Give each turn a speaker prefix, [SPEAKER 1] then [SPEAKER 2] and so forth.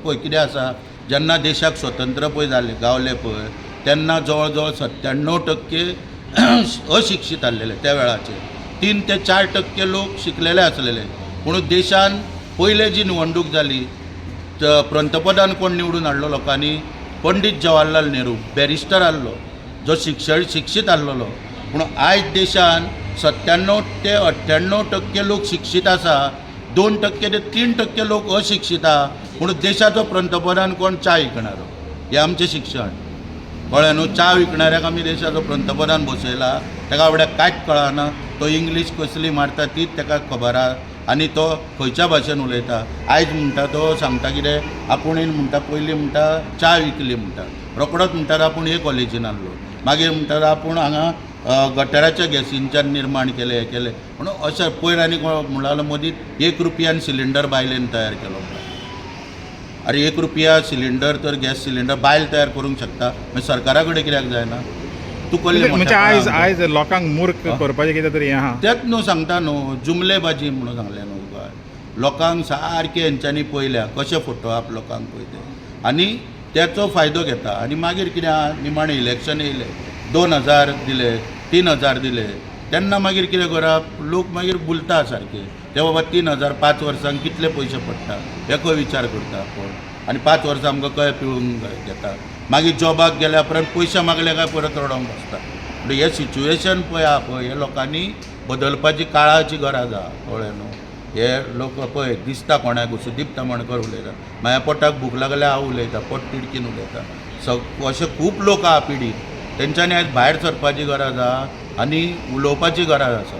[SPEAKER 1] पळय कितें आसा, जेन्ना देशाक स्वतंत्र पळय गावले पळय तेन्ना जवळ जवळ 97% अशिक्षीत आसलेले त्या वेळाचेर. 3 ते 4% लोक शिकलेले आसलेले. पूण देशान पयले जी निवडणूक जाली पंतप्रधान कोण निवडून हाडलो लोकांनी, पंडीत जवाहरलाल नेहरू बॅरिस्टर आसलो, जो शिक्षीत आसलेलो. पूण आयज देशान 97 ते 98% लोक शिक्षीत आसा, 2% ते 3% लोक अशिक्षीत आहा. पूण देशाचो पंतप्रधान कोण च्या विकणारो, हें आमचें शिक्षण. कळ्ळें न्हू. च्या विकणाऱ्याक आमी देशाचो पंतप्रधान बसयला, ताका बाबड्याक कांयच कळना. तो इंग्लीश कसली मारता तीच ताका खबर आहा आनी तो खंयच्या भाशेन उलयता. आयज म्हणटा तो सांगता कितें, आपुणीन म्हणटा पयलीं म्हणटा च्या विकली म्हणटा, रोकडोच म्हणटा आपूण हे कॉलेजीन आहलो, मागीर म्हणटा आपूण हांगा गटराच्या गॅसींच्यान निर्माण केले हे केले. म्हणून अशें पयर आनी म्हणलो मदींच 1 रुपयान सिलिंडर बायलेन तयार केलो. अरे 1 रुपया सिलिंडर तर गॅस सिलिंडर बायल तयार करूंक शकता, मागीर सरकारा कडेन कित्याक जायना? तूं कसलें
[SPEAKER 2] म्हणजे आयज लोकांक मूर्ख करपाचें कितें तरी हें आहा.
[SPEAKER 1] तेंच न्हू सांगता न्हू, जुमलेबाजी म्हणून सांगलें न्हू तुका. लोकांक सारकें हेंच्यांनी पयल्या कशें फटोवप लोकांक पळय ते, आनी त्याचो फायदो घेता. आनी मागीर कितें आहा, निमाणें इलेक्शन येयलें, 2000 दिले, 3000 दिले, तेन्ना मागीर कितें करप, लोक मागीर बुलता सारके. ते बाबा 3000 5 वर्सांक कितले पयशे पडटा हेको विचार करता कोण, आनी 5 वर्सां आमकां कळ्ळें पिळून घेता. मागीर जॉबाक गेल्या उपरांत पयशे मागले काय परत रडोंक बसता. म्हणजे हे सिच्युएशन पळय आहा पळय, हे लोकांनी बदलपाची काळाची गरज आहा. कळ्ळें न्हू. हे लोक पळय दिसता कोणाक असो दिपता मणकर उलयता, माझ्या पोटाक भूक लागल्यार हांव उलयता, पोट तिडकीन उलयता. अशे खूब लोक आहा पिडीत, तेंच्यांनी आयज भायर सरपाची गरज आहा आनी उलोवपाची गरज आसा.